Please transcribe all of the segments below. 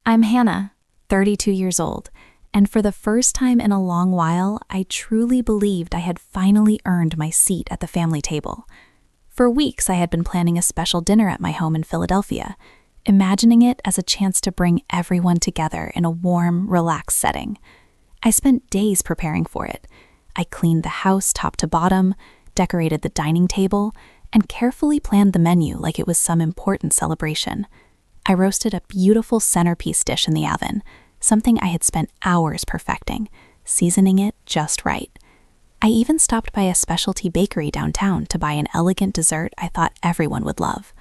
I'm Hannah, 32 years old, and for the first time in a long while, I truly believed I had finally earned my seat at the family table. For weeks, I had been planning a special dinner at my home in Philadelphia, imagining it as a chance to bring everyone together in a warm, relaxed setting. I spent days preparing for it. I cleaned the house top to bottom, decorated the dining table, and carefully planned the menu like it was some important celebration. I roasted a beautiful centerpiece dish in the oven, something I had spent hours perfecting, seasoning it just right. I even stopped by a specialty bakery downtown to buy an elegant dessert I thought everyone would love.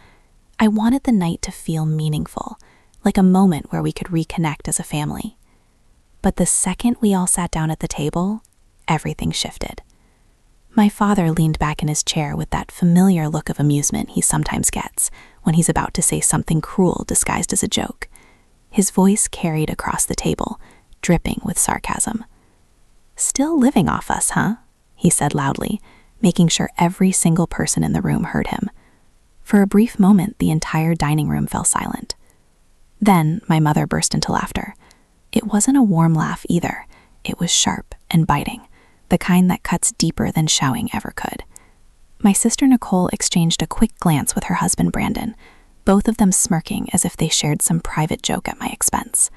I wanted the night to feel meaningful, like a moment where we could reconnect as a family. But the second we all sat down at the table, everything shifted. My father leaned back in his chair with that familiar look of amusement he sometimes gets when he's about to say something cruel disguised as a joke. His voice carried across the table, dripping with sarcasm. "Still living off us, huh?" he said loudly, making sure every single person in the room heard him. For a brief moment, the entire dining room fell silent. Then my mother burst into laughter. It wasn't a warm laugh either. It was sharp and biting, the kind that cuts deeper than shouting ever could. My sister Nicole exchanged a quick glance with her husband Brandon, both of them smirking as if they shared some private joke at my expense.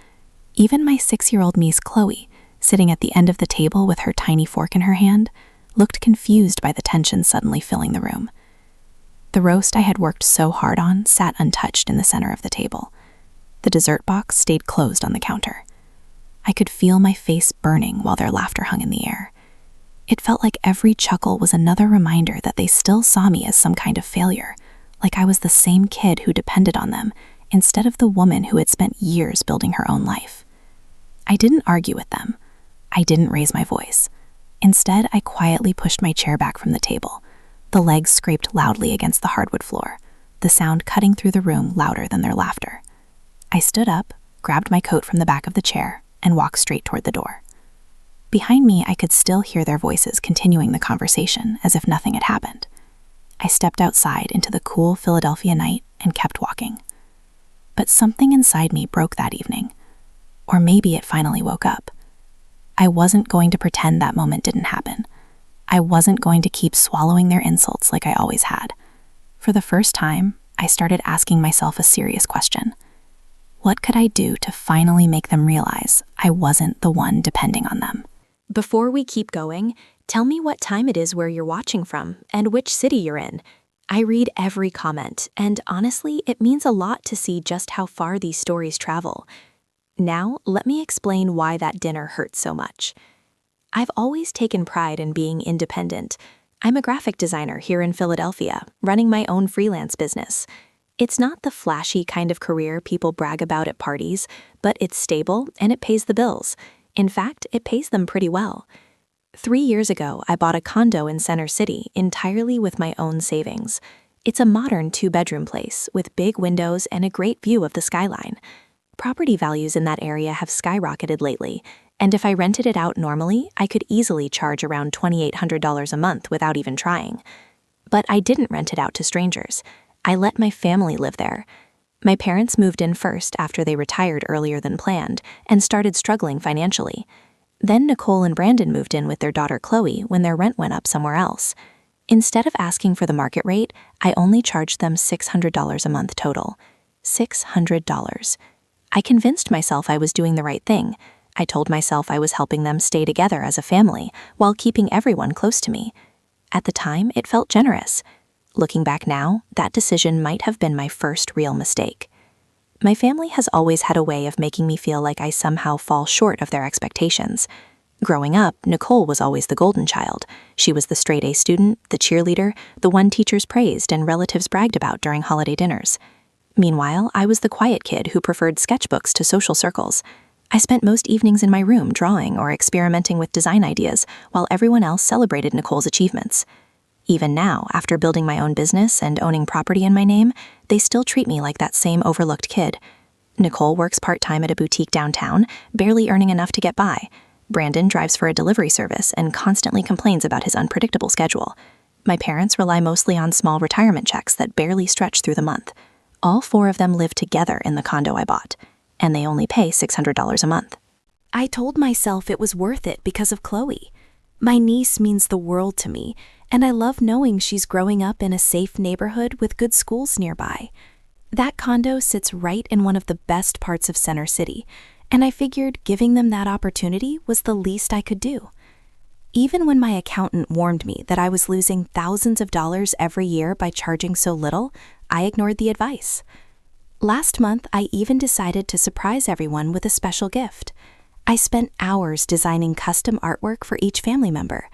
Even my 6-year-old niece Chloe, sitting at the end of the table with her tiny fork in her hand, looked confused by the tension suddenly filling the room. The roast I had worked so hard on sat untouched in the center of the table. The dessert box stayed closed on the counter. I could feel my face burning while their laughter hung in the air. It felt like every chuckle was another reminder that they still saw me as some kind of failure, like I was the same kid who depended on them instead of the woman who had spent years building her own life. I didn't argue with them. I didn't raise my voice. Instead, I quietly pushed my chair back from the table. The legs scraped loudly against the hardwood floor, the sound cutting through the room louder than their laughter. I stood up, grabbed my coat from the back of the chair, and walked straight toward the door. Behind me, I could still hear their voices continuing the conversation as if nothing had happened. I stepped outside into the cool Philadelphia night and kept walking. But something inside me broke that evening. Or maybe it finally woke up. I wasn't going to pretend that moment didn't happen. I wasn't going to keep swallowing their insults like I always had. For the first time, I started asking myself a serious question. What could I do to finally make them realize I wasn't the one depending on them? Before we keep going, tell me what time it is where you're watching from and which city you're in. I read every comment, and honestly, it means a lot to see just how far these stories travel. Now, let me explain why that dinner hurt so much. I've always taken pride in being independent. I'm a graphic designer here in Philadelphia, running my own freelance business. It's not the flashy kind of career people brag about at parties, but it's stable and it pays the bills. In fact, it pays them pretty well. 3 years ago, I bought a condo in Center City entirely with my own savings. It's a modern 2-bedroom place with big windows and a great view of the skyline. Property values in that area have skyrocketed lately, and if I rented it out normally, I could easily charge around $2,800 a month without even trying. But I didn't rent it out to strangers. I let my family live there. My parents moved in first after they retired earlier than planned and started struggling financially. Then Nicole and Brandon moved in with their daughter Chloe when their rent went up somewhere else. Instead of asking for the market rate, I only charged them $600 a month total. $600. I convinced myself I was doing the right thing. I told myself I was helping them stay together as a family while keeping everyone close to me. At the time, it felt generous. Looking back now, that decision might have been my first real mistake. My family has always had a way of making me feel like I somehow fall short of their expectations. Growing up, Nicole was always the golden child. She was the straight-A student, the cheerleader, the one teachers praised and relatives bragged about during holiday dinners. Meanwhile, I was the quiet kid who preferred sketchbooks to social circles. I spent most evenings in my room drawing or experimenting with design ideas while everyone else celebrated Nicole's achievements. Even now, after building my own business and owning property in my name, they still treat me like that same overlooked kid. Nicole works part-time at a boutique downtown, barely earning enough to get by. Brandon drives for a delivery service and constantly complains about his unpredictable schedule. My parents rely mostly on small retirement checks that barely stretch through the month. All 4 of them live together in the condo I bought. and they only pay $600 a month. I told myself it was worth it because of Chloe. My niece means the world to me, and I love knowing she's growing up in a safe neighborhood with good schools nearby. That condo sits right in one of the best parts of Center City, and I figured giving them that opportunity was the least I could do. Even when my accountant warned me that I was losing thousands of dollars every year by charging so little, I ignored the advice. Last month, I even decided to surprise everyone with a special gift. I spent hours designing custom artwork for each family member.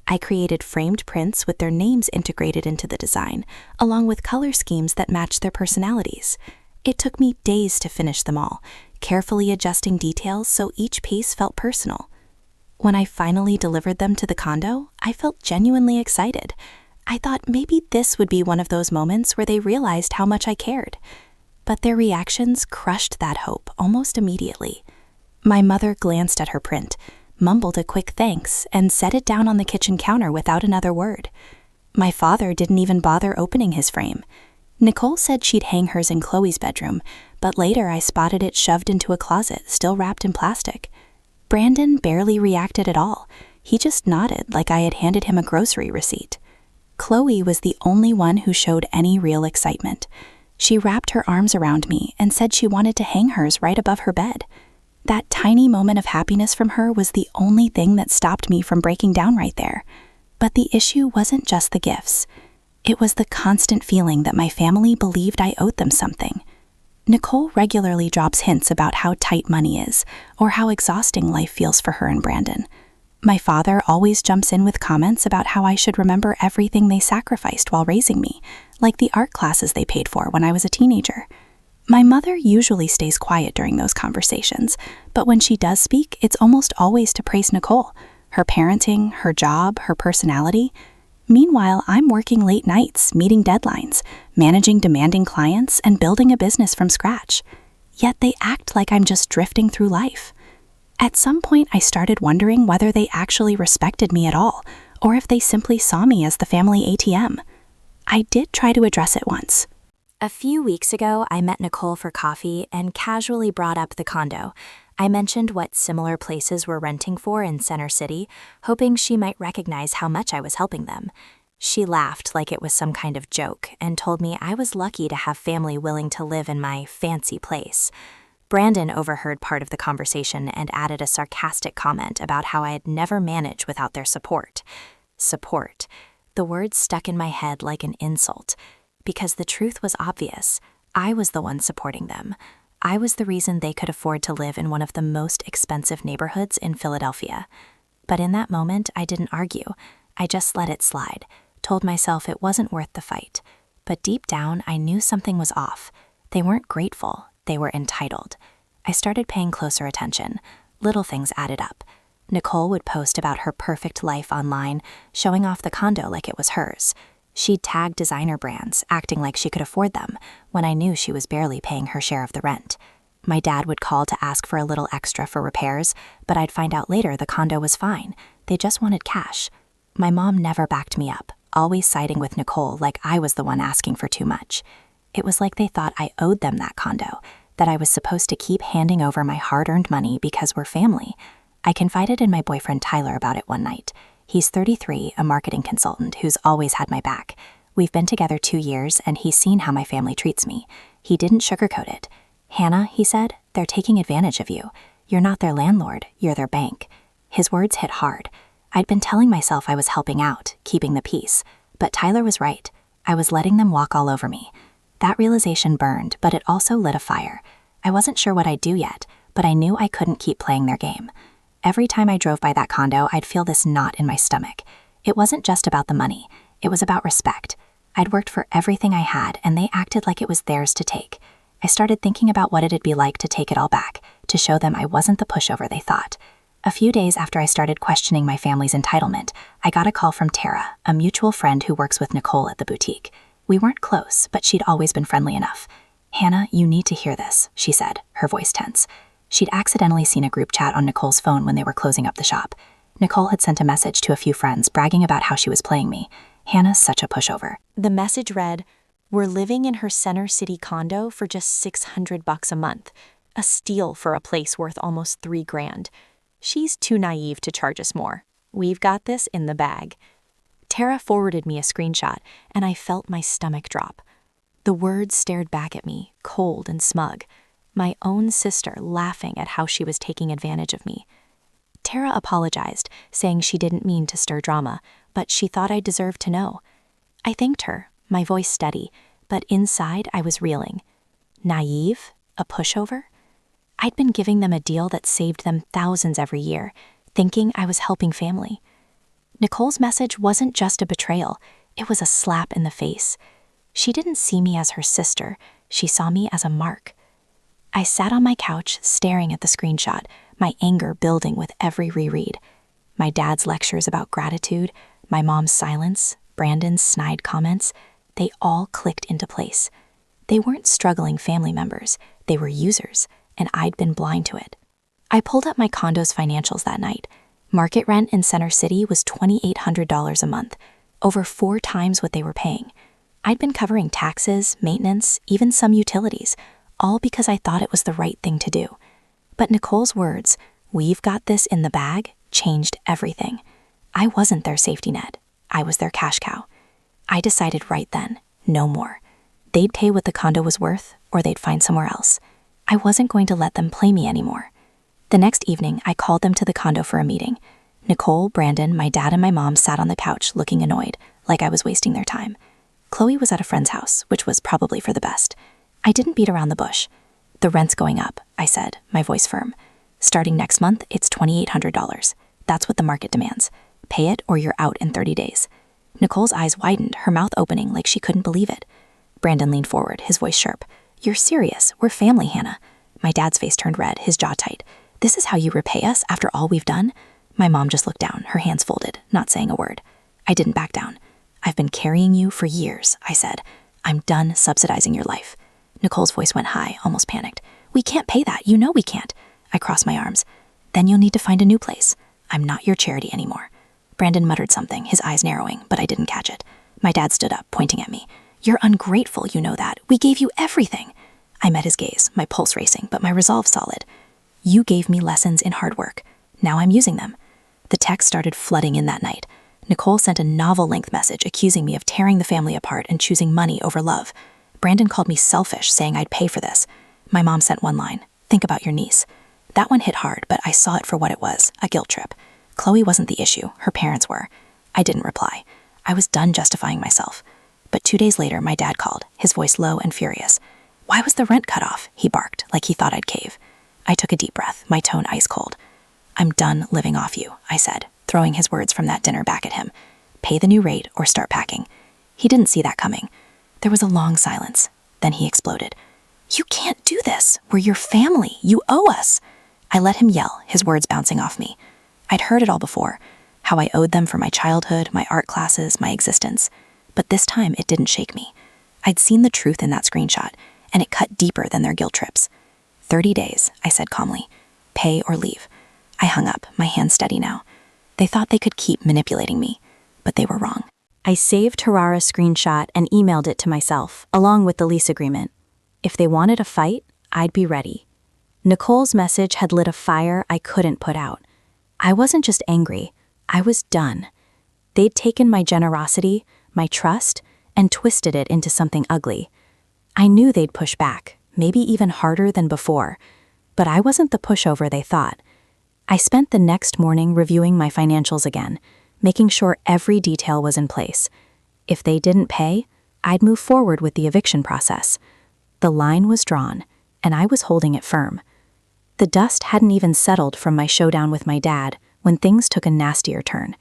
I created framed prints with their names integrated into the design, along with color schemes that matched their personalities. It took me days to finish them all, carefully adjusting details so each piece felt personal. When I finally delivered them to the condo, I felt genuinely excited. I thought maybe this would be one of those moments where they realized how much I cared. But their reactions crushed that hope almost immediately. My mother glanced at her print, mumbled a quick thanks, and set it down on the kitchen counter without another word. My father didn't even bother opening his frame. Nicole said she'd hang hers in Chloe's bedroom, but later I spotted it shoved into a closet, still wrapped in plastic. Brandon barely reacted at all. He just nodded like I had handed him a grocery receipt. Chloe was the only one who showed any real excitement. She wrapped her arms around me and said she wanted to hang hers right above her bed. That tiny moment of happiness from her was the only thing that stopped me from breaking down right there. But the issue wasn't just the gifts. It was the constant feeling that my family believed I owed them something. Nicole regularly drops hints about how tight money is, or how exhausting life feels for her and Brandon. My father always jumps in with comments about how I should remember everything they sacrificed while raising me, like the art classes they paid for when I was a teenager. My mother usually stays quiet during those conversations, but when she does speak, it's almost always to praise Nicole, her parenting, her job, her personality. Meanwhile, I'm working late nights, meeting deadlines, managing demanding clients, and building a business from scratch. Yet they act like I'm just drifting through life. At some point, I started wondering whether they actually respected me at all, or if they simply saw me as the family ATM. I did try to address it once. A few weeks ago, I met Nicole for coffee and casually brought up the condo. I mentioned what similar places we're renting for in Center City, hoping she might recognize how much I was helping them. She laughed like it was some kind of joke and told me I was lucky to have family willing to live in my fancy place. Brandon overheard part of the conversation and added a sarcastic comment about how I'd never manage without their support. Support. The word stuck in my head like an insult. Because the truth was obvious. I was the one supporting them. I was the reason they could afford to live in one of the most expensive neighborhoods in Philadelphia. But in that moment, I didn't argue. I just let it slide, told myself it wasn't worth the fight. But deep down, I knew something was off. They weren't grateful, they were entitled. I started paying closer attention. Little things added up. Nicole would post about her perfect life online, showing off the condo like it was hers. She'd tag designer brands, acting like she could afford them, when I knew she was barely paying her share of the rent. My dad would call to ask for a little extra for repairs, but I'd find out later the condo was fine. They just wanted cash. My mom never backed me up, always siding with Nicole like I was the one asking for too much. It was like they thought I owed them that condo, that I was supposed to keep handing over my hard-earned money because we're family. I confided in my boyfriend Tyler about it one night. He's 33, a marketing consultant who's always had my back. We've been together 2 years, and he's seen how my family treats me. He didn't sugarcoat it. "Hannah," he said, "they're taking advantage of you. You're not their landlord, you're their bank." His words hit hard. I'd been telling myself I was helping out, keeping the peace. But Tyler was right. I was letting them walk all over me. That realization burned, but it also lit a fire. I wasn't sure what I'd do yet, but I knew I couldn't keep playing their game. Every time I drove by that condo, I'd feel this knot in my stomach. It wasn't just about the money. It was about respect. I'd worked for everything I had, and they acted like it was theirs to take. I started thinking about what it'd be like to take it all back, to show them I wasn't the pushover they thought. A few days after I started questioning my family's entitlement, I got a call from Tara, a mutual friend who works with Nicole at the boutique. We weren't close, but she'd always been friendly enough. "Hannah, you need to hear this," she said, her voice tense. She'd accidentally seen a group chat on Nicole's phone when they were closing up the shop. Nicole had sent a message to a few friends bragging about how she was playing me. "Hannah's such a pushover." The message read, "We're living in her Center City condo for just $600 a month. A steal for a place worth almost $3,000. She's too naive to charge us more. We've got this in the bag. Tara forwarded me a screenshot, and I felt my stomach drop. The words stared back at me, cold and smug. My own sister laughing at how she was taking advantage of me. Tara apologized, saying she didn't mean to stir drama, but she thought I deserved to know. I thanked her, my voice steady, but inside I was reeling. Naive? A pushover? I'd been giving them a deal that saved them thousands every year, thinking I was helping family. Nicole's message wasn't just a betrayal, it was a slap in the face. She didn't see me as her sister, she saw me as a mark. I sat on my couch, staring at the screenshot, my anger building with every reread. My dad's lectures about gratitude, my mom's silence, Brandon's snide comments, they all clicked into place. They weren't struggling family members, they were users, and I'd been blind to it. I pulled up my condo's financials that night. Market rent in Center City was $2,800 a month, over 4 times what they were paying. I'd been covering taxes, maintenance, even some utilities, all because I thought it was the right thing to do. But Nicole's words, "We've got this in the bag," changed everything. I wasn't their safety net. I was their cash cow. I decided right then, no more. They'd pay what the condo was worth, or they'd find somewhere else. I wasn't going to let them play me anymore. The next evening, I called them to the condo for a meeting. Nicole, Brandon, my dad, and my mom sat on the couch looking annoyed, like I was wasting their time. Chloe was at a friend's house, which was probably for the best. I didn't beat around the bush. "The rent's going up," I said, my voice firm. "Starting next month, it's $2,800. That's what the market demands. Pay it or you're out in 30 days. Nicole's eyes widened, her mouth opening like she couldn't believe it. Brandon leaned forward, his voice sharp. "You're serious. We're family, Hannah." My dad's face turned red, his jaw tight. "This is how you repay us after all we've done?" My mom just looked down, her hands folded, not saying a word. I didn't back down. "I've been carrying you for years," I said. "I'm done subsidizing your life." Nicole's voice went high, almost panicked. "We can't pay that. You know we can't." I crossed my arms. "Then you'll need to find a new place. I'm not your charity anymore." Brandon muttered something, his eyes narrowing, but I didn't catch it. My dad stood up, pointing at me. "You're ungrateful, you know that. We gave you everything." I met his gaze, my pulse racing, but my resolve solid. "You gave me lessons in hard work. Now I'm using them." The text started flooding in that night. Nicole sent a novel-length message accusing me of tearing the family apart and choosing money over love. Brandon called me selfish, saying I'd pay for this. My mom sent one line, "Think about your niece." That one hit hard, but I saw it for what it was, a guilt trip. Chloe wasn't the issue, her parents were. I didn't reply. I was done justifying myself. But 2 days later, my dad called, his voice low and furious. "Why was the rent cut off?" he barked, like he thought I'd cave. I took a deep breath, my tone ice cold. "I'm done living off you," I said, throwing his words from that dinner back at him. "Pay the new rate or start packing." He didn't see that coming. There was a long silence. Then he exploded. "You can't do this. We're your family. You owe us." I let him yell, his words bouncing off me. I'd heard it all before, how I owed them for my childhood, my art classes, my existence. But this time it didn't shake me. I'd seen the truth in that screenshot, and it cut deeper than their guilt trips. 30 days, I said calmly. Pay or leave. I hung up, my hands steady now. They thought they could keep manipulating me, but they were wrong. I saved Harara's screenshot and emailed it to myself, along with the lease agreement. If they wanted a fight, I'd be ready. Nicole's message had lit a fire I couldn't put out. I wasn't just angry, I was done. They'd taken my generosity, my trust, and twisted it into something ugly. I knew they'd push back, maybe even harder than before, but I wasn't the pushover they thought. I spent the next morning reviewing my financials again, making sure every detail was in place. If they didn't pay, I'd move forward with the eviction process. The line was drawn, and I was holding it firm. The dust hadn't even settled from my showdown with my dad when things took a nastier turn.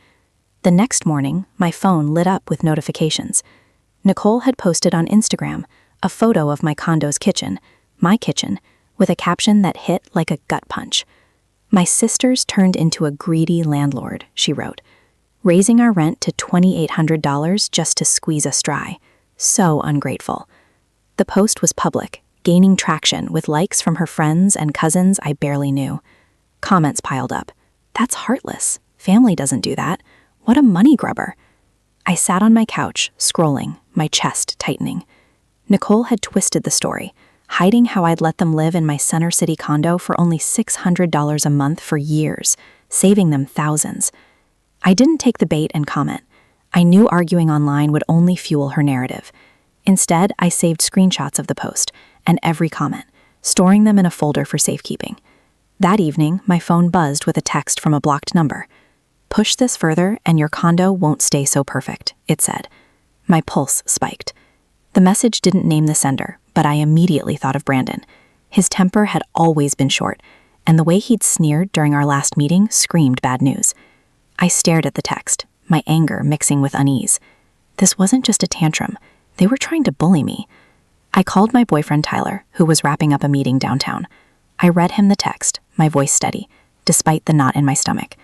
The next morning, my phone lit up with notifications. Nicole had posted on Instagram a photo of my condo's kitchen, my kitchen, with a caption that hit like a gut punch. "My sister's turned into a greedy landlord," she wrote, "raising our rent to $2,800 just to squeeze us dry. So ungrateful." The post was public, gaining traction with likes from her friends and cousins I barely knew. Comments piled up. "That's heartless. Family doesn't do that. What a money grubber." I sat on my couch, scrolling, my chest tightening. Nicole had twisted the story. hiding how I'd let them live in my Center City condo for only $600 a month for years, saving them thousands. I didn't take the bait and comment. I knew arguing online would only fuel her narrative. Instead, I saved screenshots of the post and every comment, storing them in a folder for safekeeping. That evening, my phone buzzed with a text from a blocked number. "Push this further and your condo won't stay so perfect," it said. My pulse spiked. The message didn't name the sender, but I immediately thought of Brandon. His temper had always been short, and the way he'd sneered during our last meeting screamed bad news. I stared at the text, my anger mixing with unease. This wasn't just a tantrum. They were trying to bully me. I called my boyfriend Tyler, who was wrapping up a meeting downtown. I read him the text, my voice steady, despite the knot in my stomach.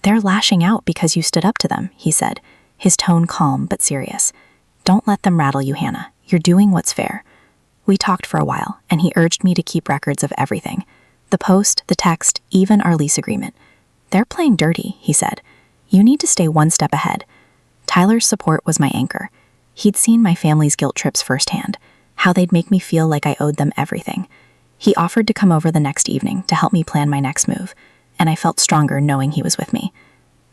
"They're lashing out because you stood up to them," he said, his tone calm but serious. "Don't let them rattle you, Hannah. You're doing what's fair." We talked for a while, and he urged me to keep records of everything. The post, the text, even our lease agreement. "They're playing dirty," he said. "You need to stay one step ahead." Tyler's support was my anchor. He'd seen my family's guilt trips firsthand, how they'd make me feel like I owed them everything. He offered to come over the next evening to help me plan my next move, and I felt stronger knowing he was with me.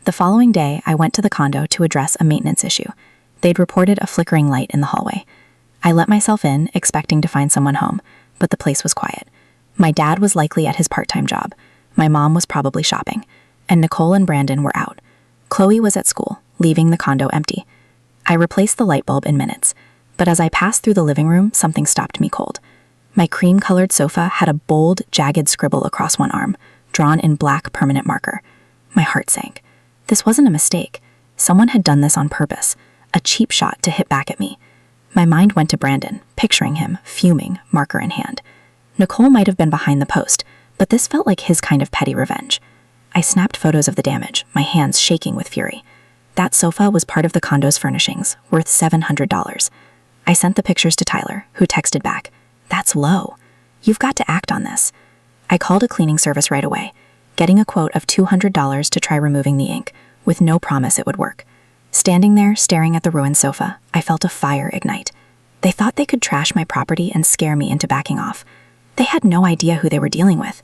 The following day, I went to the condo to address a maintenance issue. They'd reported a flickering light in the hallway. I let myself in, expecting to find someone home, but the place was quiet. My dad was likely at his part-time job. My mom was probably shopping, and Nicole and Brandon were out. Chloe was at school, leaving the condo empty. I replaced the light bulb in minutes, but as I passed through the living room, something stopped me cold. My cream-colored sofa had a bold, jagged scribble across one arm, drawn in black permanent marker. My heart sank. This wasn't a mistake. Someone had done this on purpose, a cheap shot to hit back at me. My mind went to Brandon, picturing him, fuming, marker in hand. Nicole might have been behind the post, but this felt like his kind of petty revenge. I snapped photos of the damage, my hands shaking with fury. That sofa was part of the condo's furnishings, worth $700. I sent the pictures to Tyler, who texted back, "That's low. You've got to act on this." I called a cleaning service right away, getting a quote of $200 to try removing the ink, with no promise it would work. Standing there, staring at the ruined sofa, I felt a fire ignite. They thought they could trash my property and scare me into backing off. They had no idea who they were dealing with.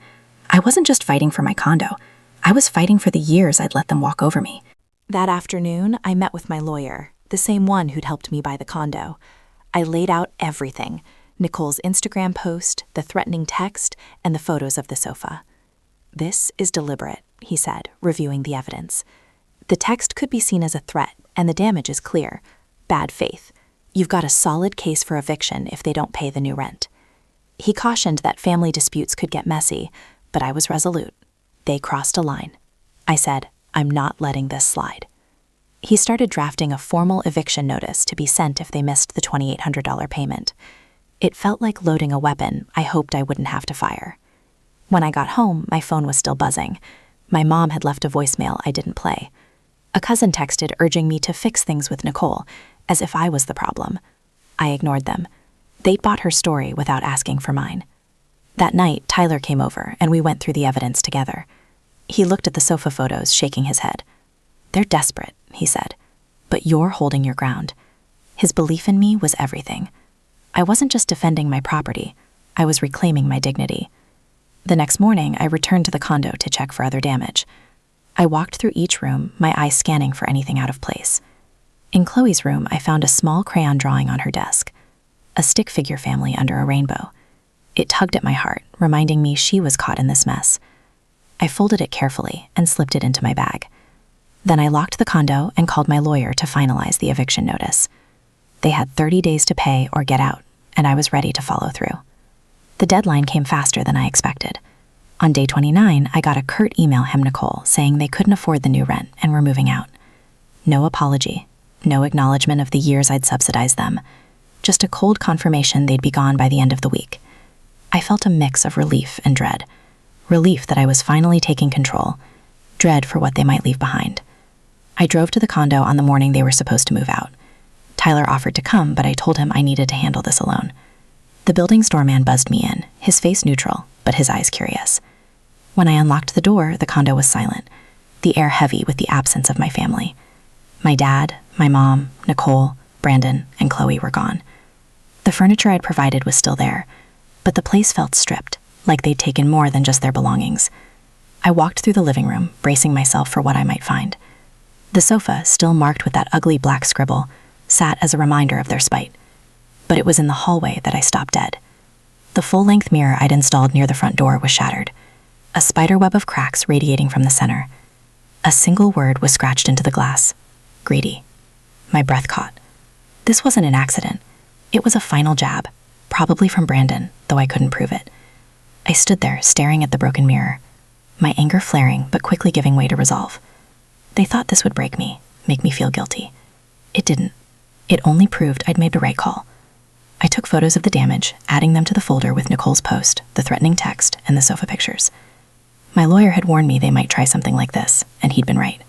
I wasn't just fighting for my condo. I was fighting for the years I'd let them walk over me. That afternoon, I met with my lawyer, the same one who'd helped me buy the condo. I laid out everything: Nicole's Instagram post, the threatening text, and the photos of the sofa. "This is deliberate," he said, reviewing the evidence. "The text could be seen as a threat, and the damage is clear. Bad faith. You've got a solid case for eviction if they don't pay the new rent." He cautioned that family disputes could get messy, but I was resolute. They crossed a line. I said, "I'm not letting this slide." He started drafting a formal eviction notice to be sent if they missed the $2,800 payment. It felt like loading a weapon I hoped I wouldn't have to fire. When I got home, my phone was still buzzing. My mom had left a voicemail I didn't play. A cousin texted urging me to fix things with Nicole, as if I was the problem. I ignored them. They'd bought her story without asking for mine. That night, Tyler came over, and we went through the evidence together. He looked at the sofa photos, shaking his head. "They're desperate," he said, "but you're holding your ground." His belief in me was everything. I wasn't just defending my property, I was reclaiming my dignity. The next morning, I returned to the condo to check for other damage. I walked through each room, my eyes scanning for anything out of place. In Chloe's room, I found a small crayon drawing on her desk, a stick figure family under a rainbow. It tugged at my heart, reminding me she was caught in this mess. I folded it carefully and slipped it into my bag. Then I locked the condo and called my lawyer to finalize the eviction notice. They had 30 days to pay or get out, and I was ready to follow through. The deadline came faster than I expected. On day 29, I got a curt email from Nicole saying they couldn't afford the new rent and were moving out. No apology, no acknowledgement of the years I'd subsidized them, just a cold confirmation they'd be gone by the end of the week. I felt a mix of relief and dread. Relief that I was finally taking control, dread for what they might leave behind. I drove to the condo on the morning they were supposed to move out. Tyler offered to come, but I told him I needed to handle this alone. The building's doorman buzzed me in, his face neutral, but his eyes curious. When I unlocked the door, the condo was silent, the air heavy with the absence of my family. My dad, my mom, Nicole, Brandon, and Chloe were gone. The furniture I'd provided was still there, but the place felt stripped, like they'd taken more than just their belongings. I walked through the living room, bracing myself for what I might find. The sofa, still marked with that ugly black scribble, sat as a reminder of their spite. But it was in the hallway that I stopped dead. The full-length mirror I'd installed near the front door was shattered, a spiderweb of cracks radiating from the center. A single word was scratched into the glass: greedy. My breath caught. This wasn't an accident. It was a final jab, probably from Brandon, though I couldn't prove it. I stood there, staring at the broken mirror, my anger flaring but quickly giving way to resolve. They thought this would break me, make me feel guilty. It didn't. It only proved I'd made the right call. I took photos of the damage, adding them to the folder with Nicole's post, the threatening text, and the sofa pictures. My lawyer had warned me they might try something like this, and he'd been right.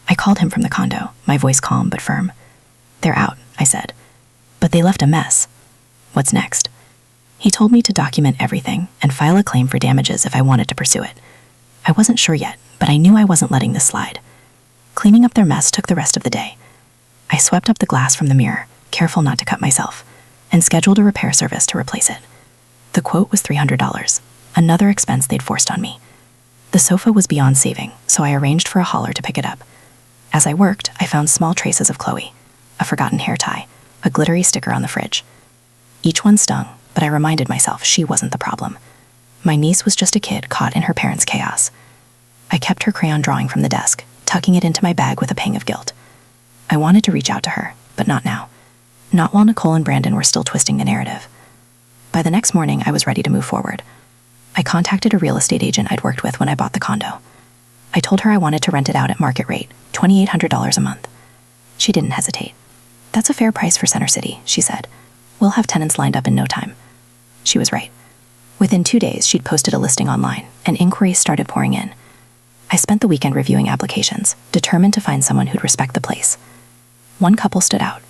I called him from the condo, my voice calm but firm. "They're out," I said. "But they left a mess. What's next?" He told me to document everything and file a claim for damages if I wanted to pursue it. I wasn't sure yet, but I knew I wasn't letting this slide. Cleaning up their mess took the rest of the day. I swept up the glass from the mirror, careful not to cut myself, and scheduled a repair service to replace it. The quote was $300, another expense they'd forced on me. The sofa was beyond saving, so I arranged for a hauler to pick it up. As I worked, I found small traces of Chloe, a forgotten hair tie, a glittery sticker on the fridge. Each one stung, but I reminded myself she wasn't the problem. My niece was just a kid caught in her parents' chaos. I kept her crayon drawing from the desk, tucking it into my bag with a pang of guilt. I wanted to reach out to her, but not now. Not while Nicole and Brandon were still twisting the narrative. By the next morning, I was ready to move forward. I contacted a real estate agent I'd worked with when I bought the condo. I told her I wanted to rent it out at market rate, $2,800 a month. She didn't hesitate. "That's a fair price for Center City," she said. "We'll have tenants lined up in no time." She was right. Within 2 days, she'd posted a listing online, and inquiries started pouring in. I spent the weekend reviewing applications, determined to find someone who'd respect the place. One couple stood out,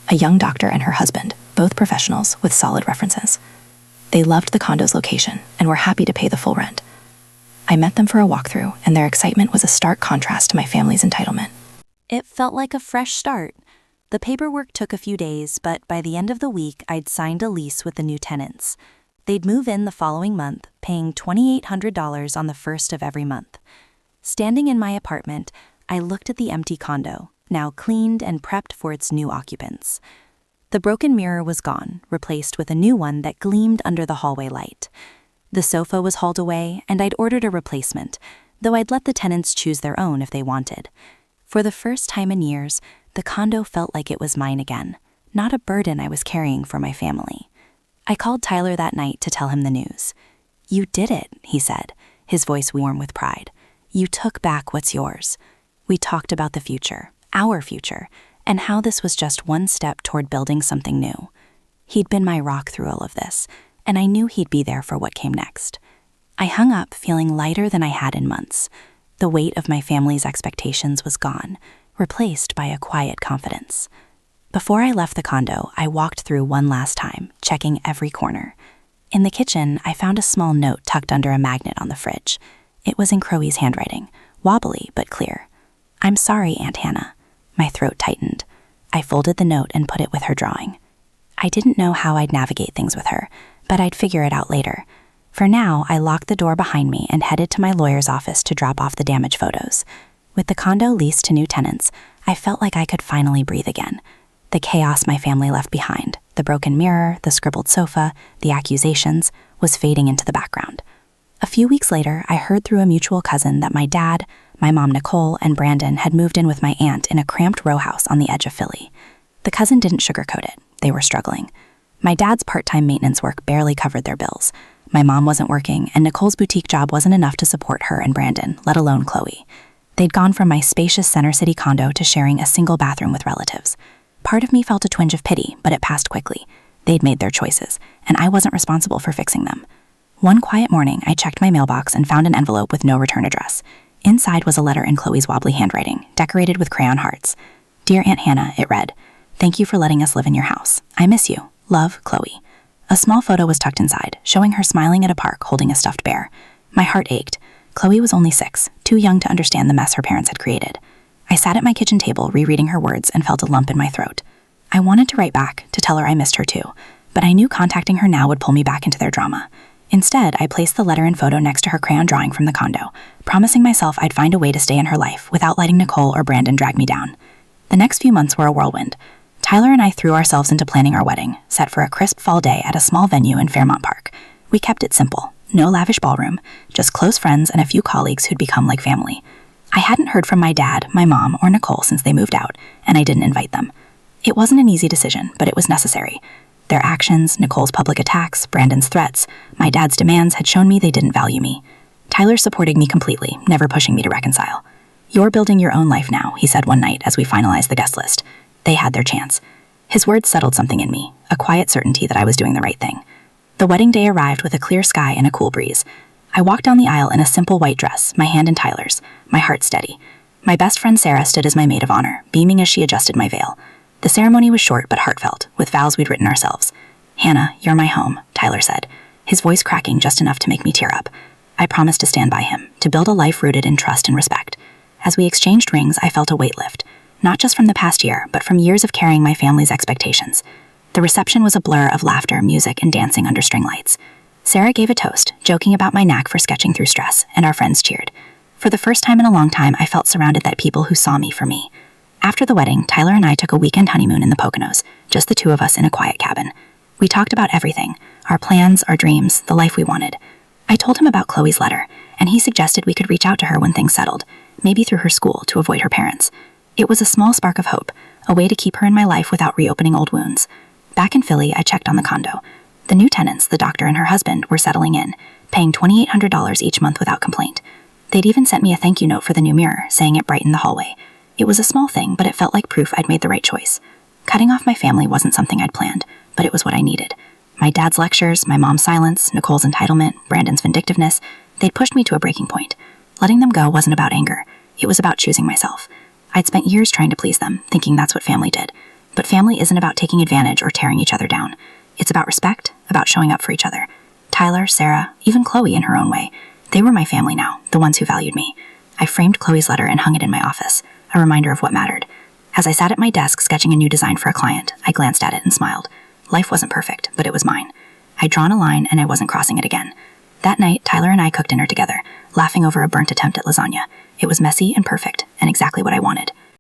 a young doctor and her husband, both professionals with solid references. They loved the condo's location and were happy to pay the full rent. I met them for a walkthrough, and their excitement was a stark contrast to my family's entitlement. It felt like a fresh start. The paperwork took a few days, but by the end of the week, I'd signed a lease with the new tenants. They'd move in the following month, paying $2,800 on the first of every month. Standing in my apartment, I looked at the empty condo, now cleaned and prepped for its new occupants. The broken mirror was gone, replaced with a new one that gleamed under the hallway light. The sofa was hauled away, and I'd ordered a replacement, though I'd let the tenants choose their own if they wanted. For the first time in years, the condo felt like it was mine again, not a burden I was carrying for my family. I called Tyler that night to tell him the news. "You did it," he said, his voice warm with pride. "You took back what's yours." We talked about the future, our future, and how this was just one step toward building something new. He'd been my rock through all of this, and I knew he'd be there for what came next. I hung up feeling lighter than I had in months. The weight of my family's expectations was gone, replaced by a quiet confidence. Before I left the condo, I walked through one last time, checking every corner. In the kitchen, I found a small note tucked under a magnet on the fridge. It was in Chloe's handwriting, wobbly but clear. "I'm sorry, Aunt Hannah." My throat tightened. I folded the note and put it with her drawing. I didn't know how I'd navigate things with her, but I'd figure it out later. For now, I locked the door behind me and headed to my lawyer's office to drop off the damage photos. With the condo leased to new tenants, I felt like I could finally breathe again. The chaos my family left behind, the broken mirror, the scribbled sofa, the accusations, was fading into the background. A few weeks later, I heard through a mutual cousin that my dad, my mom Nicole, and Brandon had moved in with my aunt in a cramped row house on the edge of Philly. The cousin didn't sugarcoat it. They were struggling. My dad's part-time maintenance work barely covered their bills. My mom wasn't working, and Nicole's boutique job wasn't enough to support her and Brandon, let alone Chloe. They'd gone from my spacious Center City condo to sharing a single bathroom with relatives. Part of me felt a twinge of pity, but it passed quickly. They'd made their choices, and I wasn't responsible for fixing them. One quiet morning, I checked my mailbox and found an envelope with no return address. Inside was a letter in Chloe's wobbly handwriting, decorated with crayon hearts. "Dear Aunt Hannah," it read, "Thank you for letting us live in your house. I miss you. Love, Chloe." A small photo was tucked inside, showing her smiling at a park holding a stuffed bear. My heart ached. Chloe was only 6, too young to understand the mess her parents had created. I sat at my kitchen table rereading her words and felt a lump in my throat. I wanted to write back, to tell her I missed her too, but I knew contacting her now would pull me back into their drama. Instead, I placed the letter and photo next to her crayon drawing from the condo, promising myself I'd find a way to stay in her life without letting Nicole or Brandon drag me down. The next few months were a whirlwind. Tyler and I threw ourselves into planning our wedding, set for a crisp fall day at a small venue in Fairmont Park. We kept it simple. No lavish ballroom, just close friends and a few colleagues who'd become like family. I hadn't heard from my dad, my mom, or Nicole since they moved out, and I didn't invite them. It wasn't an easy decision, but it was necessary. Their actions, Nicole's public attacks, Brandon's threats, my dad's demands had shown me they didn't value me. Tyler supported me completely, never pushing me to reconcile. "You're building your own life now," he said one night as we finalized the guest list. They had their chance. His words settled something in me, a quiet certainty that I was doing the right thing. The wedding day arrived with a clear sky and a cool breeze. I walked down the aisle in a simple white dress, my hand in Tyler's, my heart steady. My best friend Sarah stood as my maid of honor, beaming as she adjusted my veil. The ceremony was short but heartfelt, with vows we'd written ourselves. "Hannah, you're my home," Tyler said, his voice cracking just enough to make me tear up. I promised to stand by him, to build a life rooted in trust and respect. As we exchanged rings, I felt a weight lift, not just from the past year, but from years of carrying my family's expectations. The reception was a blur of laughter, music, and dancing under string lights. Sarah gave a toast, joking about my knack for sketching through stress, and our friends cheered. For the first time in a long time, I felt surrounded by people who saw me for me. After the wedding, Tyler and I took a weekend honeymoon in the Poconos, just the two of us in a quiet cabin. We talked about everything, our plans, our dreams, the life we wanted. I told him about Chloe's letter, and he suggested we could reach out to her when things settled, maybe through her school to avoid her parents. It was a small spark of hope, a way to keep her in my life without reopening old wounds. Back in Philly, I checked on the condo. The new tenants, the doctor and her husband, were settling in, paying $2,800 each month without complaint. They'd even sent me a thank you note for the new mirror, saying it brightened the hallway. It was a small thing, but it felt like proof I'd made the right choice. Cutting off my family wasn't something I'd planned, but it was what I needed. My dad's lectures, my mom's silence, Nicole's entitlement, Brandon's vindictiveness, they'd pushed me to a breaking point. Letting them go wasn't about anger. It was about choosing myself. I'd spent years trying to please them, thinking that's what family did. But family isn't about taking advantage or tearing each other down. It's about respect, about showing up for each other. Tyler, Sarah, even Chloe in her own way. They were my family now, the ones who valued me. I framed Chloe's letter and hung it in my office, a reminder of what mattered. As I sat at my desk sketching a new design for a client, I glanced at it and smiled. Life wasn't perfect, but it was mine. I'd drawn a line and I wasn't crossing it again. That night, Tyler and I cooked dinner together, laughing over a burnt attempt at lasagna. It was messy and perfect, and exactly what I wanted.